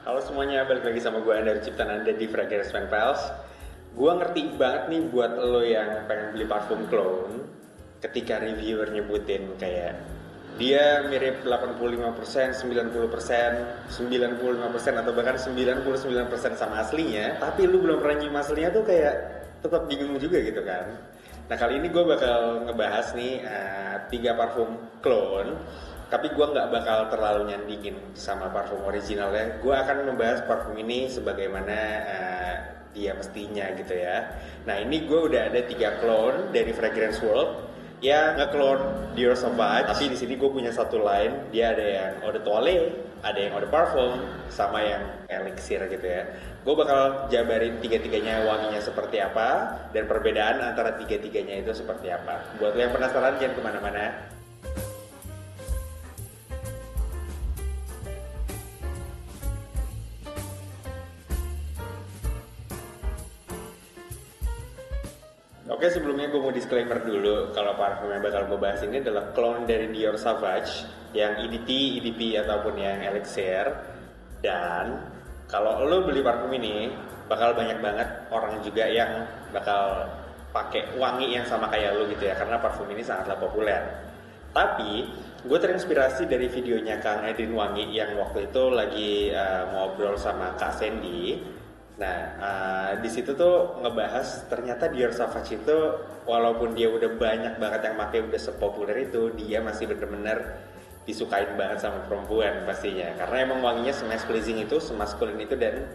Halo semuanya, balik lagi sama gue Andar Ciptananda di Fragrance Pen Pals. Gue ngerti banget nih buat lo yang pengen beli parfum cologne. Ketika reviewer nyebutin kayak dia mirip 85%, 90%, 95% atau bahkan 99% sama aslinya, tapi lu belum pernah nyium aslinya tuh kayak tetap bingung juga gitu kan. Nah kali ini gue bakal ngebahas nih 3 parfum cologne, tapi gue nggak bakal terlalu nyandingin sama parfum originalnya. Gue akan membahas parfum ini sebagaimana dia mestinya gitu ya. Nah ini gue udah ada 3 clone dari Fragrance World ya, nge-clone Dior Sauvage. Tapi di sini gue punya satu line, dia ada yang Eau de Toilette, ada yang Eau de Parfum, sama yang Elixir gitu ya. Gue bakal jabarin tiga-tiganya wanginya seperti apa dan perbedaan antara tiga-tiganya itu seperti apa. Buat lo yang penasaran jangan kemana-mana. Oke, sebelumnya gue mau disclaimer dulu kalau parfum yang bakal gue bahas ini adalah clone dari Dior Sauvage yang EDT, EDP ataupun yang Elixir. Dan kalau lo beli parfum ini bakal banyak banget orang juga yang bakal pakai wangi yang sama kayak lo gitu ya, karena parfum ini sangatlah populer. Tapi gue terinspirasi dari videonya Kang Edwin Wangi yang waktu itu lagi ngobrol sama Kak Sandy. Nah, di situ tuh ngebahas ternyata Dior Sauvage itu walaupun dia udah banyak banget yang pakai, udah sepopuler itu, dia masih bener-bener disukain banget sama perempuan pastinya. Karena emang wanginya se-mass pleasing itu, semaskulin itu dan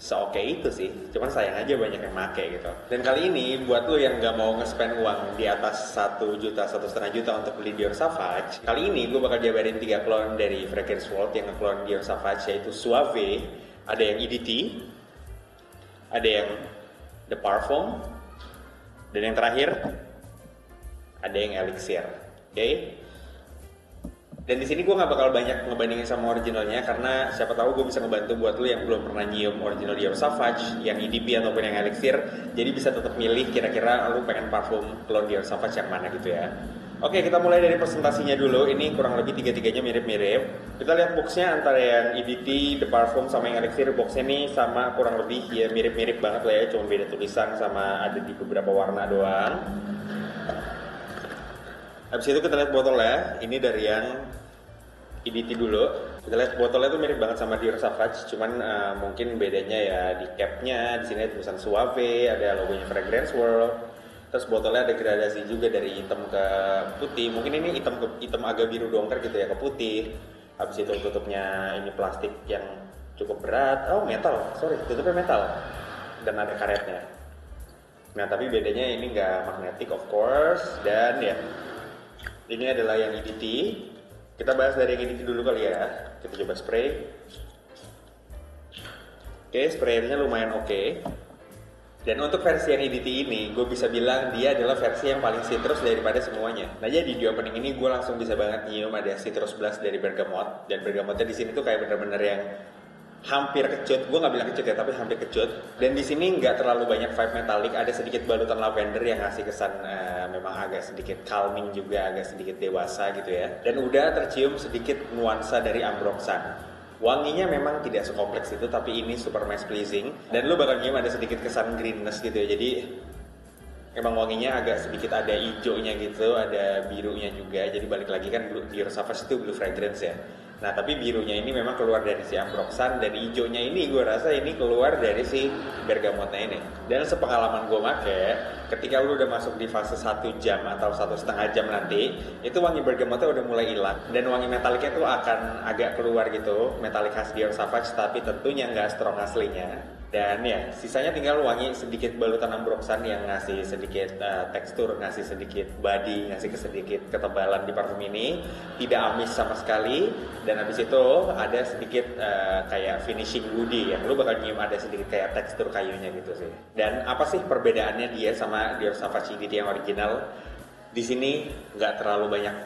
se-oke itu sih. Cuman sayang aja banyak yang pakai gitu. Dan kali ini buat lo yang nggak mau nge-spend uang di atas 1 juta, 1,5 juta untuk beli Dior Sauvage, kali ini gue bakal jabarin 3 clone dari Fragrance World yang nge-clone Dior Sauvage, yaitu Suave, ada yang EDT, ada yang The Parfum, dan yang terakhir ada yang Elixir. Oke? Dan di sini gue nggak bakal banyak ngebandingin sama originalnya karena siapa tahu gue bisa ngebantu buat lo yang belum pernah nyium original Dior Sauvage, yang EDP ataupun yang Elixir, jadi bisa tetap milih kira-kira lo pengen parfum clone Dior Sauvage yang mana gitu ya. Oke, kita mulai dari presentasinya dulu. Ini kurang lebih tiga-tiganya mirip-mirip. Kita lihat boxnya antara yang EDT, The Parfum, sama yang Elixir. Boxnya ini sama kurang lebih ya mirip-mirip banget lah ya, cuma beda tulisan sama ada di beberapa warna doang. Habis itu kita lihat botolnya. Ini dari yang EDT dulu. Kita lihat botolnya tuh mirip banget sama Dior Sauvage, cuman mungkin bedanya ya di capnya. Di sini ada tulisan Suave, ada logonya Fragrance World. Terus botolnya ada gradasi juga dari hitam ke putih. Mungkin ini hitam ke hitam agak biru dongker gitu ya, ke putih. Habis itu tutupnya ini plastik yang cukup berat. Oh, metal. Sorry, tutupnya metal. Dan ada karetnya. Nah, tapi bedanya ini nggak magnetic of course. Dan ya, ini adalah yang EDT. Kita bahas dari yang EDT dulu kali ya. Kita coba spray. Oke, sprayernya lumayan oke. Dan untuk versi yang EDT ini, gue bisa bilang dia adalah versi yang paling citrus daripada semuanya. Nah jadi di opening ini gue langsung bisa banget nyium ada citrus blast dari bergamot. Dan bergamotnya di sini tuh kayak bener-bener yang hampir kecut. Gue nggak bilang kecut ya, tapi hampir kecut. Dan di sini nggak terlalu banyak vibe metalik. Ada sedikit balutan lavender yang ngasih kesan memang agak sedikit calming juga, agak sedikit dewasa gitu ya. Dan udah tercium sedikit nuansa dari ambroxan. Wanginya memang tidak sekompleks itu, tapi ini super mass pleasing. Dan lu bakal nyium ada sedikit kesan greenness gitu ya. Jadi emang wanginya agak sedikit ada hijaunya gitu, ada birunya juga. Jadi balik lagi kan Dior Sauvage itu blue fragrance ya. Nah tapi birunya ini memang keluar dari si ambroxan, dan hijaunya ini gue rasa ini keluar dari si bergamotnya ini. Dan sepengalaman gue make, ketika lu udah masuk di fase 1 jam atau 1,5 jam nanti, itu wangi bergamotnya udah mulai hilang. Dan wangi metaliknya tuh akan agak keluar gitu, metalik khas Dior Sauvage, tapi tentunya nggak strong aslinya. Dan ya, sisanya tinggal wangi sedikit balutan ambroxan yang ngasih sedikit tekstur, ngasih sedikit body, ngasih sedikit ketebalan di parfum ini. Tidak amis sama sekali. Dan habis itu ada sedikit kayak finishing woody yang lu bakal nyium ada sedikit kayak tekstur kayunya gitu sih. Dan apa sih perbedaannya dia sama Dior Sauvage EDT yang original? Di sini nggak terlalu banyak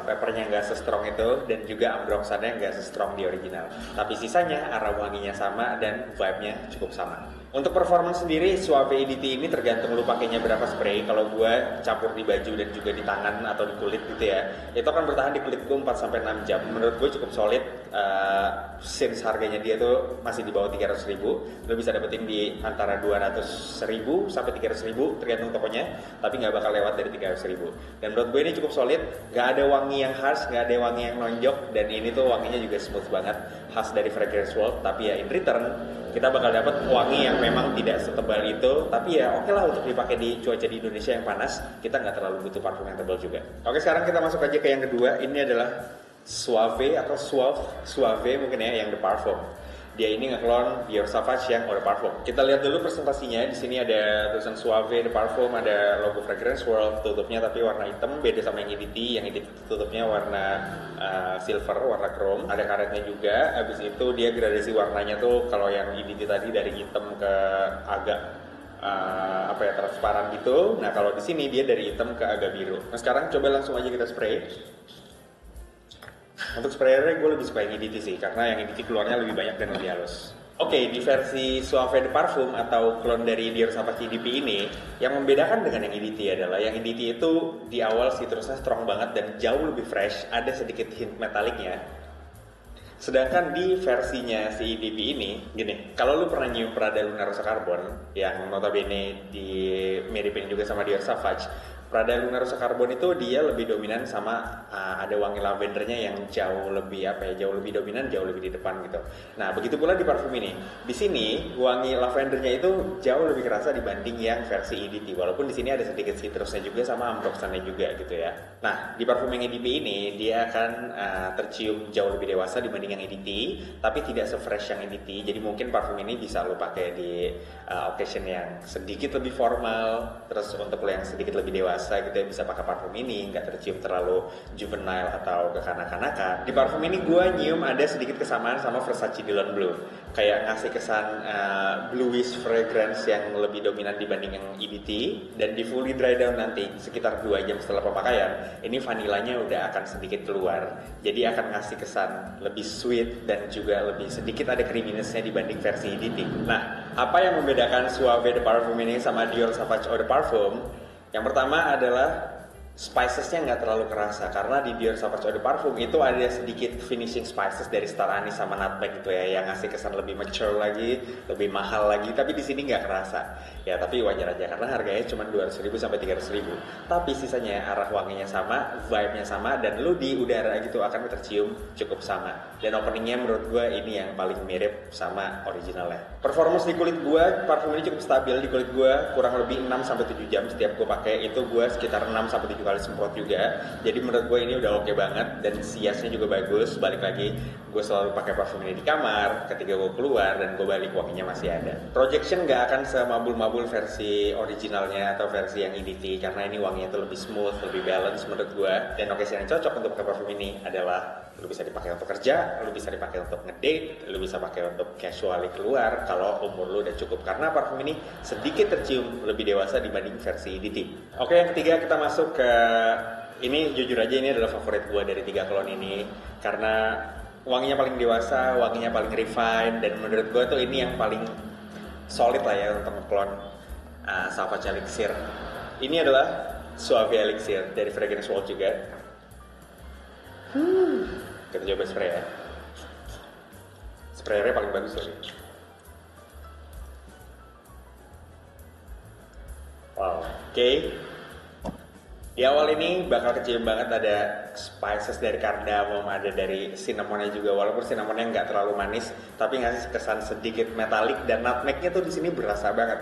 peppernya nggak se-strong itu, dan juga ambroxannya nggak se-strong di original. Tapi sisanya arah wanginya sama dan vibe-nya cukup sama. Untuk performance sendiri, Suave EDT ini tergantung lu pakainya berapa spray. Kalau gue campur di baju dan juga di tangan atau di kulit gitu ya, itu akan bertahan di kulit gue 4-6 jam. Menurut gue cukup solid, since harganya dia tuh masih di bawah 300 ribu. Lu bisa dapetin di antara 200 ribu sampai 300 ribu, tergantung tokonya, tapi nggak bakal lewat dari 300 ribu. Dan menurut gue ini cukup solid, nggak ada wangi yang harsh, nggak ada wangi yang nonjok, dan ini tuh wanginya juga smooth banget, khas dari Fragrance World. Tapi ya in return, kita bakal dapat wangi yang memang tidak setebal itu, tapi ya oke lah untuk dipakai di cuaca di Indonesia yang panas, kita nggak terlalu butuh parfum yang tebal juga. Oke, sekarang kita masuk aja ke yang kedua. Ini adalah Suave atau Suave mungkin ya, yang The Parfum. Dia ini ngeklon Dior Sauvage yang Eau de Parfum. Kita lihat dulu presentasinya. Di sini ada tulisan Suave The Parfum, ada logo Fragrance World, tutupnya tapi warna hitam, beda sama yang EDT. Yang EDT tutupnya warna silver, warna chrome. Ada karetnya juga. Habis itu dia gradasi warnanya tuh, kalau yang EDT tadi dari hitam ke agak transparan gitu. Nah, kalau di sini dia dari hitam ke agak biru. Nah, sekarang coba langsung aja kita spray. Untuk sprayernya gue lebih suka yang EDT sih, karena yang EDT keluarnya lebih banyak dan lebih halus. Oke, di versi Suave The Parfum atau klon dari Dior Sauvage EDP ini, yang membedakan dengan yang EDT adalah yang EDT itu di awal citrusnya strong banget dan jauh lebih fresh, ada sedikit hint metaliknya. Sedangkan di versinya si EDP ini, gini, kalau lu pernah nyium Prada Luna Rossa Carbon, yang notabene di miripin juga sama Dior Sauvage, Prada Luna Rossa Carbon itu dia lebih dominan sama ada wangi lavendernya yang jauh lebih jauh lebih dominan, jauh lebih di depan gitu. Nah, begitu pula di parfum ini. Di sini wangi lavendernya itu jauh lebih kerasa dibanding yang versi EDT, walaupun di sini ada sedikit citrusnya juga sama ambroxannya juga gitu ya. Nah, di parfum yang EDP ini dia akan tercium jauh lebih dewasa dibanding yang EDT, tapi tidak se-fresh yang EDT. Jadi mungkin parfum ini bisa lo pakai di occasion yang sedikit lebih formal, terus untuk lo yang sedikit lebih dewasa gitu ya, bisa pakai parfum ini, nggak tercium terlalu juvenile atau kekanak-kanakan. Di parfum ini gue nyium ada sedikit kesamaan sama Versace Dylan Blue, kayak ngasih kesan bluish fragrance yang lebih dominan dibanding yang EDT. Dan di fully dry down nanti sekitar 2 jam setelah pemakaian, ini vanilanya udah akan sedikit keluar, jadi akan ngasih kesan lebih sweet dan juga lebih sedikit ada creaminess-nya dibanding versi EDT. Nah, apa yang membedakan Suave The Parfum ini sama Dior Sauvage Eau de Parfum? Yang pertama adalah spicesnya nggak terlalu kerasa, karena di Dior Sauvage Eau de Parfum itu ada sedikit finishing spices dari star anise sama nutmeg gitu ya, yang ngasih kesan lebih mature lagi, lebih mahal lagi. Tapi di sini nggak kerasa ya, tapi wajar aja karena harganya cuma 200 ribu sampai 300 ribu. Tapi sisanya arah wanginya sama, vibe-nya sama, dan lu di udara gitu akan tercium cukup sama. Dan openingnya menurut gue ini yang paling mirip sama originalnya. Performance di kulit gue, parfum ini cukup stabil di kulit gue, kurang lebih 6-7 jam setiap gue pakai. Itu gue sekitar 6-7 kali semprot juga. Jadi menurut gue ini udah oke banget, dan siasnya juga bagus. Balik lagi, gue selalu pakai parfum ini di kamar, ketika gue keluar dan gue balik wanginya masih ada. Projection gak akan semabul-mabul versi originalnya atau versi yang EDT, karena ini wanginya tuh lebih smooth, lebih balance menurut gue. Dan occasion yang cocok untuk pakai parfum ini adalah lu bisa dipakai untuk kerja, lu bisa dipakai untuk ngedate, lu bisa pakai untuk casually keluar kalau umur lu udah cukup, karena parfum ini sedikit tercium lebih dewasa dibanding versi EDT. Oke, yang ketiga kita masuk ke ini. Jujur aja ini adalah favorit gue dari 3 klon ini, karena wanginya paling dewasa, wanginya paling refined, dan menurut gue tuh ini yang paling solid lah ya untuk ngeklon Sauvage Elixir. Ini adalah Suave Elixir dari Fragrance World juga. Kita coba spray ya. Sprayernya paling bagus tadi. Wow, oke. Di awal ini bakal kecium banget ada spices dari cardamom, ada dari cinnamonnya juga. Walaupun cinnamonnya nggak terlalu manis, tapi ngasih kesan sedikit metalik, dan nutmegnya tuh di sini berasa banget.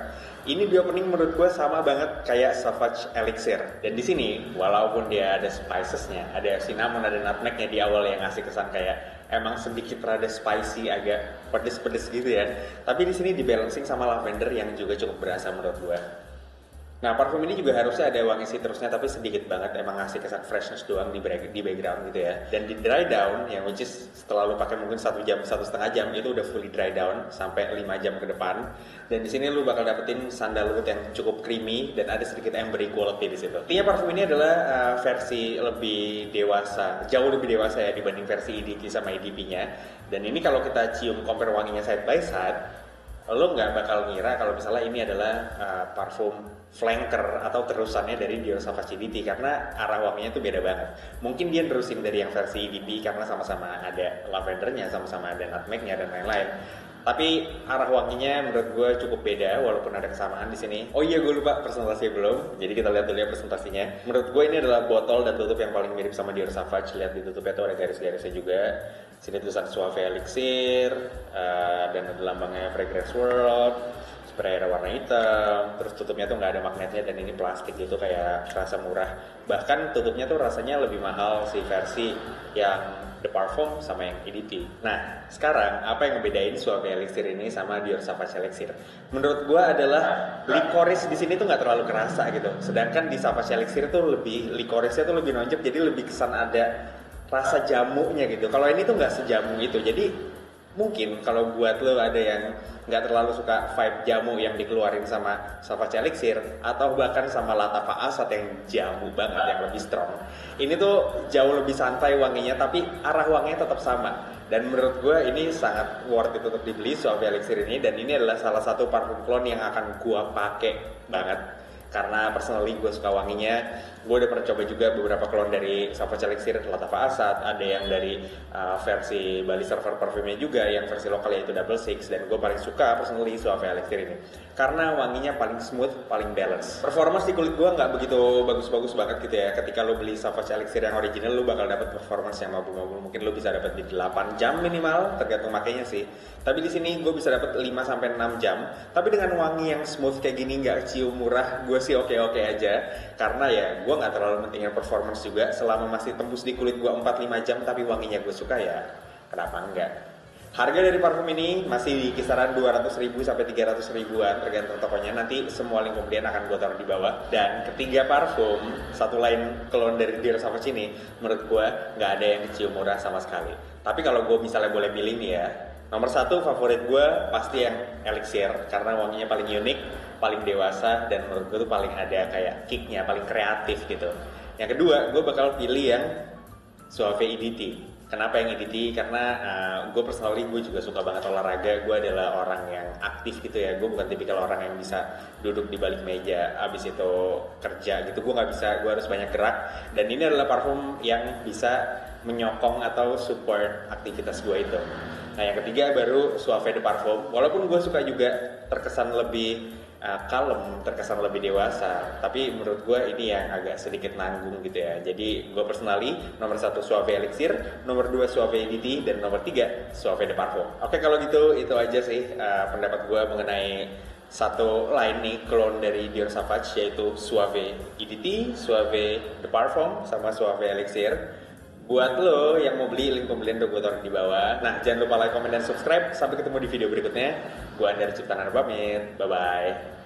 Ini di opening menurut gue sama banget kayak Sauvage Elixir. Dan di sini walaupun dia ada spicesnya, ada cinnamon, ada nutmegnya di awal yang ngasih kesan kayak emang sedikit rada spicy, agak pedes-pedes gitu ya. Tapi di sini dibalancing sama lavender yang juga cukup berasa menurut gue. Nah, parfum ini juga harusnya ada wangi citrusnya, tapi sedikit banget, emang ngasih kesan freshness doang di background gitu ya. Dan di dry down, yang which is setelah lu pakai mungkin 1 jam, 1,5 jam, itu udah fully dry down sampai 5 jam ke depan. Dan di sini lu bakal dapetin sandalwood yang cukup creamy dan ada sedikit ambery quality di situ. Intinya parfum ini adalah versi lebih dewasa, jauh lebih dewasa ya dibanding versi EDT sama EDP-nya. Dan ini kalau kita cium compare wanginya side by side, lo nggak bakal ngira kalau misalnya ini adalah parfum flanker atau terusannya dari Dior Sauvage EDT, karena arah wanginya tuh beda banget. Mungkin dia nerusin dari yang versi EDP karena sama-sama ada lavendernya, sama-sama ada nutmegnya dan lain-lain. Tapi arah wanginya menurut gue cukup beda walaupun ada kesamaan di sini. Oh iya, gue lupa presentasinya belum. Jadi kita lihat dulu ya presentasinya. Menurut gue ini adalah botol dan tutup yang paling mirip sama Dior Sauvage. Lihat di tutupnya tuh ada garis-garisnya juga. Sini tulisan Suave Elixir, dan ada lambangnya Fragrance World. Spray ada warna hitam, terus tutupnya tuh nggak ada magnetnya dan ini plastik gitu, kayak terasa murah. Bahkan tutupnya tuh rasanya lebih mahal si versi yang The Parfum sama yang EDT. Nah, sekarang apa yang ngebedain Suave Elixir ini sama Dior Sauvage Elixir? Menurut gua adalah licorice di sini tuh nggak terlalu kerasa gitu. Sedangkan di Sauvage Elixir tuh lebih licorice-nya tuh lebih nonjok, jadi lebih kesan ada rasa jamunya gitu. Kalau ini tuh nggak sejamu itu. Jadi mungkin kalau buat lo ada yang nggak terlalu suka vibe jamu yang dikeluarin sama Sauvage Elixir atau bahkan sama Latafa Asad yang jamu banget, yang lebih strong, ini tuh jauh lebih santai wanginya tapi arah wanginya tetap sama. Dan menurut gue ini sangat worth it untuk dibeli Suave Elixir ini, dan ini adalah salah satu parfum clone yang akan gue pakai banget karena personally gue suka wanginya. Gue udah pernah coba juga beberapa clone dari Sauvage Elixir, Latafa Asad, ada yang dari versi Bali Server parfumnya juga, yang versi lokal yaitu Double Six, dan gue paling suka personally Suave Elixir ini karena wanginya paling smooth, paling balance. Performance di kulit gue nggak begitu bagus-bagus banget gitu ya. Ketika lo beli Sauvage Elixir yang original, lo bakal dapat performance yang mabuk-mabuk, mungkin lo bisa dapat di 8 jam minimal, tergantung makainya sih. Tapi di sini gue bisa dapat 5-6 jam, tapi dengan wangi yang smooth kayak gini, nggak cium murah, gue sih oke-oke aja. Karena ya gue nggak terlalu mentingin performance juga, selama masih tembus di kulit gue 4-5 jam tapi wanginya gue suka, ya kenapa enggak. Harga dari parfum ini masih di kisaran 200.000 sampai 300.000-an tergantung tokonya. Nanti semua link pembelian akan gue taruh di bawah. Dan ketiga parfum, satu lain clone dari Dior Sauvage ini, menurut gue nggak ada yang kecium murah sama sekali. Tapi kalau gue misalnya boleh pilih nih ya, nomor satu favorit gue pasti yang Elixir, karena wanginya paling unik, paling dewasa, dan menurut gue tuh paling ada kayak kicknya, paling kreatif gitu. Yang kedua, gue bakal pilih yang Suave EDT. Kenapa yang EDT? Karena gue personally gue juga suka banget olahraga. Gue adalah orang yang aktif gitu ya. Gue bukan tipikal orang yang bisa duduk di balik meja abis itu kerja gitu. Gue nggak bisa. Gue harus banyak gerak. Dan ini adalah parfum yang bisa menyokong atau support aktivitas gue itu. Nah, yang ketiga baru Suave de Parfum. Walaupun gue suka juga terkesan lebih kalem, terkesan lebih dewasa, tapi menurut gue ini yang agak sedikit nanggung gitu ya. Jadi gue personally nomor 1 Suave Elixir, nomor 2 Suave EDT, dan nomor 3 Suave de Parfum. Oke, kalau gitu itu aja sih pendapat gue mengenai satu line nih clone dari Dior Sauvage, yaitu Suave EDT, Suave de Parfum, sama Suave Elixir. Buat lo yang mau beli, link pembelian udah gue taruh di bawah. Nah, jangan lupa like, comment, dan subscribe. Sampai ketemu di video berikutnya. Gue Andar Ciptanana pamit. Bye-bye.